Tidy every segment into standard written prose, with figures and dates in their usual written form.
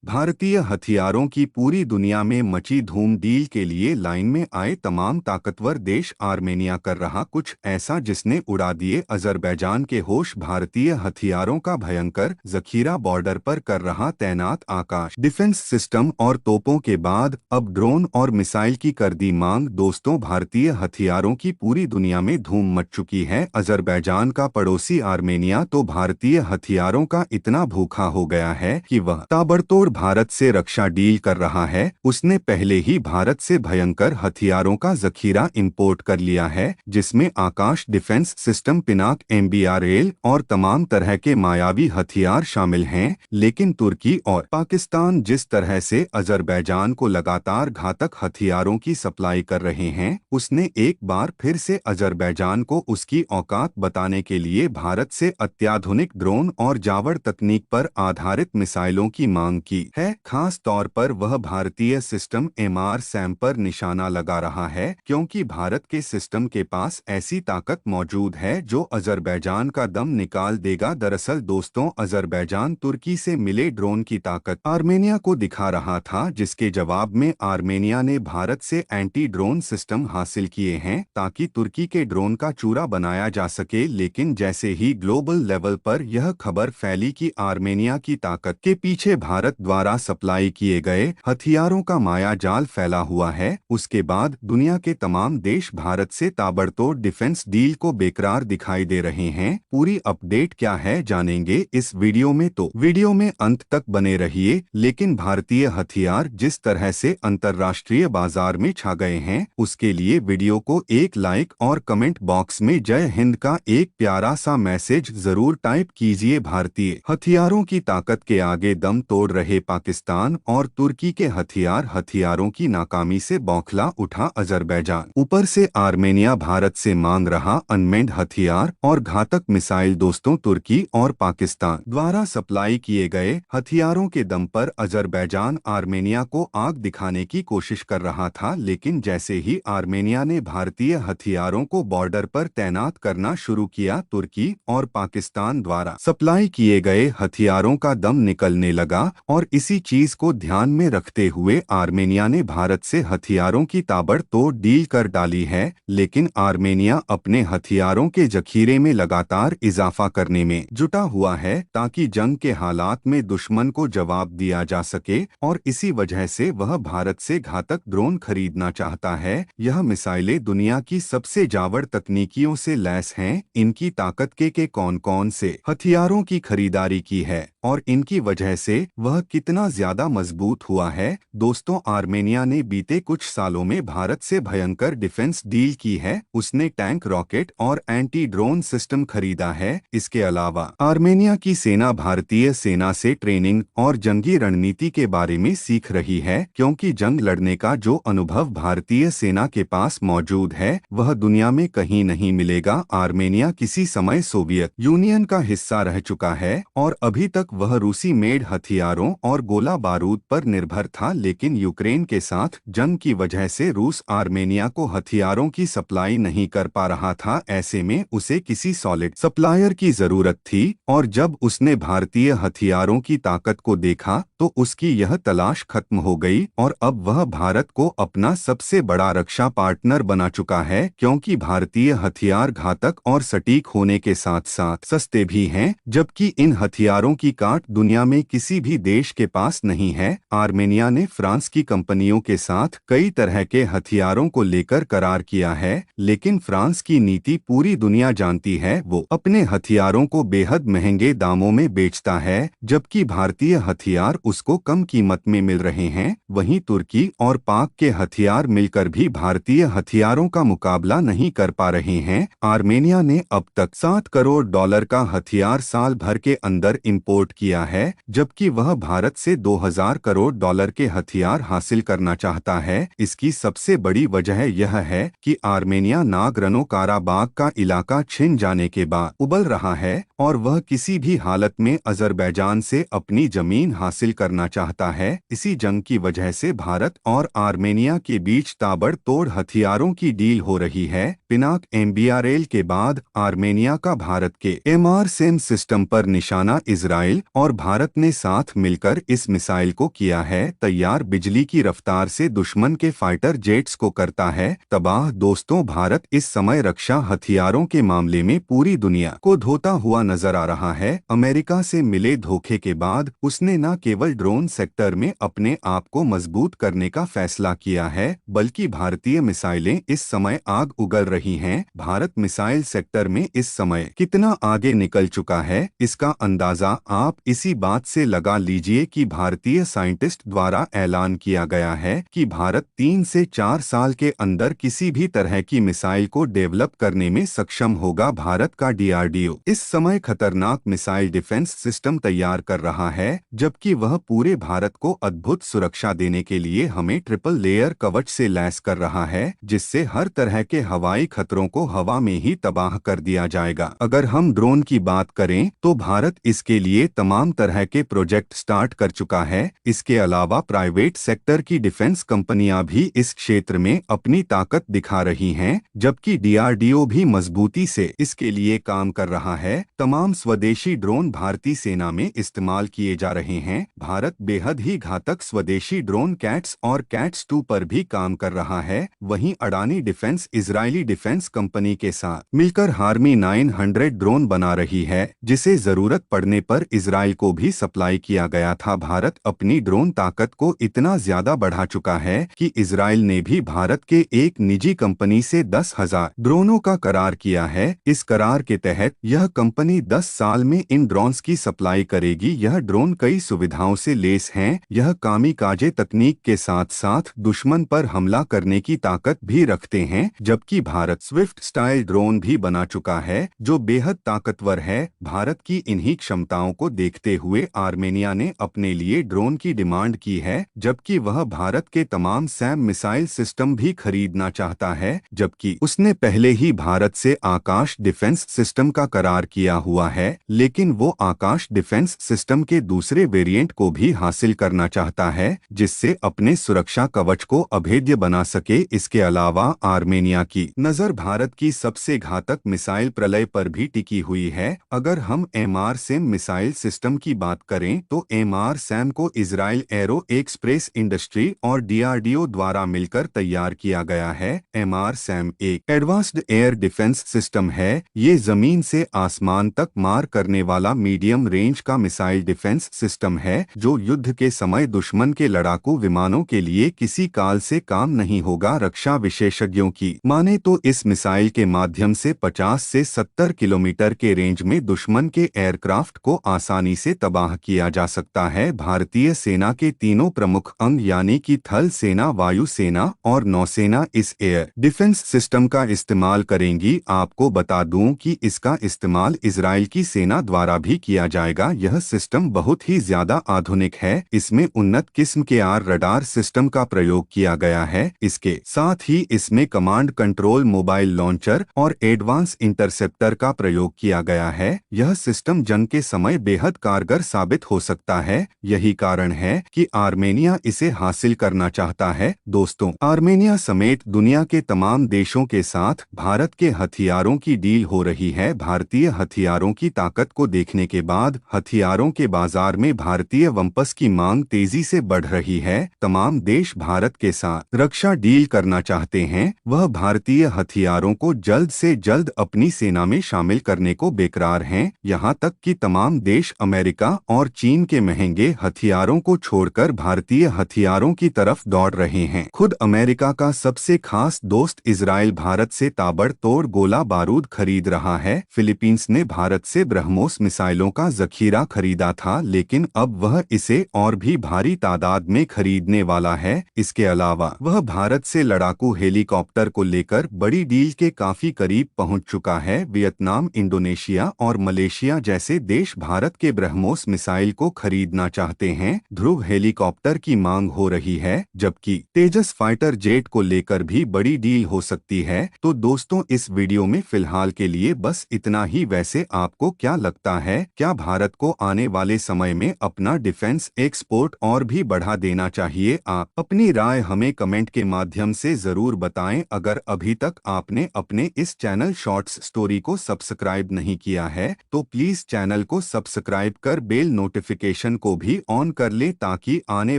भारतीय हथियारों की पूरी दुनिया में मची धूम। डील के लिए लाइन में आए तमाम ताकतवर देश। आर्मेनिया कर रहा कुछ ऐसा जिसने उड़ा दिए अजरबैजान के होश। भारतीय हथियारों का भयंकर जखीरा बॉर्डर पर कर रहा तैनात। आकाश डिफेंस सिस्टम और तोपों के बाद अब ड्रोन और मिसाइल की कर दी मांग। दोस्तों, भारतीय हथियारों की पूरी दुनिया में धूम मच चुकी है। अजरबैजान का पड़ोसी आर्मेनिया तो भारतीय हथियारों का इतना भूखा हो गया है कि वह ताबड़तोड़ भारत से रक्षा डील कर रहा है। उसने पहले ही भारत से भयंकर हथियारों का जखीरा इंपोर्ट कर लिया है, जिसमें आकाश डिफेंस सिस्टम, पिनाक, एमबीआरएल और तमाम तरह के मायावी हथियार शामिल हैं। लेकिन तुर्की और पाकिस्तान जिस तरह से अजरबैजान को लगातार घातक हथियारों की सप्लाई कर रहे हैं, उसने एक बार फिर से अजरबैजान को उसकी औकात बताने के लिए भारत से अत्याधुनिक ड्रोन और जावड़ तकनीक पर आधारित मिसाइलों की मांग की है। खास तौर पर वह भारतीय सिस्टम एमआर सैम पर निशाना लगा रहा है, क्योंकि भारत के सिस्टम के पास ऐसी ताकत मौजूद है जो अजरबैजान का दम निकाल देगा। दरअसल दोस्तों, अजरबैजान तुर्की से मिले ड्रोन की ताकत आर्मेनिया को दिखा रहा था, जिसके जवाब में आर्मेनिया ने भारत से एंटी ड्रोन सिस्टम हासिल किए हैं ताकि तुर्की के ड्रोन का चूरा बनाया जा सके। लेकिन जैसे ही ग्लोबल लेवल पर यह खबर फैली कि आर्मेनिया की ताकत के पीछे भारत द्वारा सप्लाई किए गए हथियारों का माया जाल फैला हुआ है, उसके बाद दुनिया के तमाम देश भारत से ताबड़तोड़ डिफेंस डील को बेकरार दिखाई दे रहे हैं। पूरी अपडेट क्या है जानेंगे इस वीडियो में, तो वीडियो में अंत तक बने रहिए। लेकिन भारतीय हथियार जिस तरह से अंतर्राष्ट्रीय बाजार में छा गए हैं, उसके लिए वीडियो को एक लाइक और कमेंट बॉक्स में जय हिंद का एक प्यारा सा मैसेज जरूर टाइप कीजिए। भारतीय हथियारों की ताकत के आगे दम तोड़ रहे पाकिस्तान और तुर्की के हथियारों की नाकामी से बौखला उठा अजरबैजान। ऊपर से आर्मेनिया भारत से मांग रहा अनमेंड हथियार और घातक मिसाइल। दोस्तों, तुर्की और पाकिस्तान द्वारा सप्लाई किए गए हथियारों के दम पर अजरबैजान आर्मेनिया को आग दिखाने की कोशिश कर रहा था। लेकिन जैसे ही आर्मेनिया ने भारतीय हथियारों को बॉर्डर पर तैनात करना शुरू किया, तुर्की और पाकिस्तान द्वारा सप्लाई किए गए हथियारों का दम निकलने लगा। और इसी चीज को ध्यान में रखते हुए आर्मेनिया ने भारत से हथियारों की ताबड़तोड़ डील कर डाली है। लेकिन आर्मेनिया अपने हथियारों के जखीरे में लगातार इजाफा करने में जुटा हुआ है ताकि जंग के हालात में दुश्मन को जवाब दिया जा सके, और इसी वजह से वह भारत से घातक ड्रोन खरीदना चाहता है। यह मिसाइलें दुनिया की सबसे जावड़ तकनीकियों से लैस हैं। इनकी ताकत के कौन-कौन से हथियारों की खरीदारी की है और इनकी वजह से वह कितना ज्यादा मजबूत हुआ है। दोस्तों, आर्मेनिया ने बीते कुछ सालों में भारत से भयंकर डिफेंस डील की है। उसने टैंक, रॉकेट और एंटी ड्रोन सिस्टम खरीदा है। इसके अलावा आर्मेनिया की सेना भारतीय सेना से ट्रेनिंग और जंगी रणनीति के बारे में सीख रही है, क्योंकि जंग लड़ने का जो अनुभव भारतीय सेना के पास मौजूद है वह दुनिया में कहीं नहीं मिलेगा। आर्मेनिया किसी समय सोवियत यूनियन का हिस्सा रह चुका है और अभी तक वह रूसी मेड हथियारों और गोला बारूद पर निर्भर था। लेकिन यूक्रेन के साथ जंग की वजह से रूस आर्मेनिया को हथियारों की सप्लाई नहीं कर पा रहा था। ऐसे में उसे किसी सॉलिड सप्लायर की जरूरत थी, और जब उसने भारतीय हथियारों की ताकत को देखा तो उसकी यह तलाश खत्म हो गई। और अब वह भारत को अपना सबसे बड़ा रक्षा पार्टनर बना चुका है, क्योंकि भारतीय हथियार घातक और सटीक होने के साथ साथ सस्ते भी हैं, जबकि इन हथियारों की काट दुनिया में किसी भी देश के पास नहीं है। आर्मेनिया ने फ्रांस की कंपनियों के साथ कई तरह के हथियारों को लेकर करार किया है, लेकिन फ्रांस की नीति पूरी दुनिया जानती है। वो अपने हथियारों को बेहद महंगे दामों में बेचता है, जबकि भारतीय हथियार उसको कम कीमत में मिल रहे हैं। वहीं तुर्की और पाक के हथियार मिलकर भी भारतीय हथियारों का मुकाबला नहीं कर पा रहे हैं। आर्मेनिया ने अब तक $7 करोड़ का हथियार साल भर के अंदर इंपोर्ट किया है, जबकि वह भारत से $2,000 करोड़ के हथियार हासिल करना चाहता है। इसकी सबसे बड़ी वजह यह है कि आर्मेनिया नागोर्नो काराबाख का इलाका छिन जाने के बाद उबल रहा है, और वह किसी भी हालत में अजरबैजान से अपनी जमीन हासिल करना चाहता है। इसी जंग की वजह से भारत और आर्मेनिया के बीच ताबड़तोड़ हथियारों की डील हो रही है। पिनाक, एमबीआरएल के बाद आर्मेनिया का भारत के एमआर सेम सिस्टम पर निशाना। इजराइल और भारत ने साथ मिलकर इस मिसाइल को किया है तैयार। बिजली की रफ्तार से दुश्मन के फाइटर जेट्स को करता है तबाह। दोस्तों, भारत इस समय रक्षा हथियारों के मामले में पूरी दुनिया को धोता हुआ नजर आ रहा है। अमेरिका से मिले धोखे के बाद उसने न केवल ड्रोन सेक्टर में अपने आप को मजबूत करने का फैसला किया है, बल्कि भारतीय मिसाइलें इस समय आग उगल रही हैं। भारत मिसाइल सेक्टर में इस समय कितना आगे निकल चुका है, इसका अंदाजा आप इसी बात से लगा लीजिए कि भारतीय साइंटिस्ट द्वारा ऐलान किया गया है कि भारत 3 से 4 साल के अंदर किसी भी तरह की मिसाइल को डेवलप करने में सक्षम होगा। भारत का डीआरडीओ इस समय खतरनाक मिसाइल डिफेंस सिस्टम तैयार कर रहा है, जबकि वह पूरे भारत को अद्भुत सुरक्षा देने के लिए हमें ट्रिपल लेयर कवच से लैस कर रहा है, जिससे हर तरह के हवाई खतरों को हवा में ही तबाह कर दिया जाएगा। अगर हम ड्रोन की बात करें तो भारत इसके लिए तमाम तरह के प्रोजेक्ट स्टार्ट कर चुका है। इसके अलावा प्राइवेट सेक्टर की डिफेंस कंपनियां भी इस क्षेत्र में अपनी ताकत दिखा रही हैं, जबकि डीआरडीओ भी मजबूती से इसके लिए काम कर रहा है। तमाम स्वदेशी ड्रोन भारतीय सेना में इस्तेमाल किए जा रहे हैं। भारत बेहद ही घातक स्वदेशी ड्रोन कैट्स और कैट्स 2 पर भी काम कर रहा है। वहीं Adani defence Israeli defence company के साथ मिलकर हार्मी 900 ड्रोन बना रही है, जिसे जरूरत पड़ने पर इजराइल को भी सप्लाई किया गया था। भारत अपनी ड्रोन ताकत को इतना ज्यादा बढ़ा चुका है कि इजराइल ने भी भारत के एक निजी कंपनी से 10,000 ड्रोनों का करार किया है। इस करार के तहत यह कंपनी 10 साल में इन ड्रोन्स की सप्लाई करेगी। यह ड्रोन कई सुविधाओं से लेस हैं। यह कामिकाजे तकनीक के साथ साथ दुश्मन पर हमला करने की ताकत भी रखते हैं, जबकि भारत स्विफ्ट स्टाइल ड्रोन भी बना चुका है, जो बेहद ताकतवर है। भारत की इन्हीं क्षमताओं को देखते हुए आर्मेनिया ने अपने लिए ड्रोन की डिमांड की है, जबकि वह भारत के तमाम सैम मिसाइल सिस्टम भी खरीदना चाहता है, जबकि उसने पहले ही भारत से आकाश डिफेंस सिस्टम का करार किया हुआ है, लेकिन वो आकाश डिफेंस सिस्टम के दूसरे वेरिएंट को भी हासिल करना चाहता है, जिससे अपने सुरक्षा कवच को अभेद्य बना सके। इसके अलावा आर्मेनिया की नजर भारत की सबसे घातक मिसाइल प्रलय पर भी टिकी हुई है। अगर हम एमआर सैम मिसाइल सिस्टम की बात करें तो एमआर सैम को इजराइल एरो एक्सप्रेस इंडस्ट्री और डीआरडीओ द्वारा मिलकर तैयार किया गया है। एमआर सैम एक एडवांस्ड एयर डिफेंस सिस्टम है। ये जमीन से आसमान तक मार करने वाला मीडियम रेंज का मिसाइल डिफेंस सिस्टम है, जो युद्ध के समय दुश्मन के लड़ाकू विमानों के लिए किसी काल से काम नहीं होगा। रक्षा विशेषज्ञों की माने तो इस मिसाइल के माध्यम से 50 से 70 किलोमीटर के रेंज में दुश्मन के एयरक्राफ्ट को आसानी से तबाह किया जा सकता है। भारतीय सेना के तीनों प्रमुख अंग यानी कि थल सेना, वायु सेना और नौसेना इस एयर डिफेंस सिस्टम का इस्तेमाल करेंगी। आपको बता दूं कि इसका इस्तेमाल इजराइल की सेना द्वारा भी किया जाएगा। यह सिस्टम बहुत ही ज्यादा आधुनिक है। इसमें उन्नत किस्म के आर रडार सिस्टम का प्रयोग किया गया है। इसके साथ ही इसमें कमांड कंट्रोल मोबाइल लॉन्चर और एडवांस इंटरसेप्टर का प्रयोग किया गया है। यह सिस्टम जंग के समय बेहद कारगर साबित हो सकता है। यही कारण है कि आर्मेनिया इसे हासिल करना चाहता है। दोस्तों, आर्मेनिया समेत दुनिया के तमाम देशों के साथ भारत के हथियारों की डील हो रही है। भारतीय हथियारों की ताकत को देखने के बाद हथियारों के बाजार में भारतीय वंपस की मांग तेजी से बढ़ रही है। तमाम देश भारत के साथ रक्षा डील करना चाहते हैं। वह भारतीय हथियारों को जल्द से जल्द अपनी सेना में शामिल करने को बेकरार हैं। यहाँ तक कि तमाम देश अमेरिका और चीन के महंगे हथियारों को छोड़कर भारतीय हथियारों की तरफ दौड़ रहे हैं। खुद अमेरिका का सबसे खास दोस्त इजराइल भारत से ताबड़तोड़ गोला बारूद खरीद रहा है। फिलीपींस ने भारत से ब्रह्मोस मिसाइलों का जखीरा खरीदा था, लेकिन अब वह इसे और भी भारी तादाद में खरीदने वाला है। इसके अलावा वह भारत से लड़ाकू हेलीकॉप्टर को लेकर बड़ी डील के काफी करीब पहुंच चुका है। वियतनाम, इंडोनेशिया और मलेशिया जैसे देश भारत के ब्रह्मोस मिसाइल को खरीदना चाहते हैं। ध्रुव हेलीकॉप्टर की मांग हो रही है, जबकि तेजस फाइटर जेट को लेकर भी बड़ी डील हो सकती है। तो दोस्तों, इस वीडियो में फिलहाल के लिए बस इतना ही। वैसे आपको क्या लगता है, क्या भारत को आने वाले समय में अपना डिफेंस एक्सपोर्ट और भी बढ़ा देना चाहिए? आप अपनी राय हमें कमेंट के माध्यम से जरूर बताएं। अगर अभी तक आपने अपने इस चैनल शॉर्ट्स स्टोरी को सब्सक्राइब नहीं किया है तो प्लीज चैनल को सब्सक्राइब सब्सक्राइब कर बेल नोटिफिकेशन को भी ऑन कर लें ताकि आने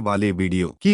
वाले वीडियो की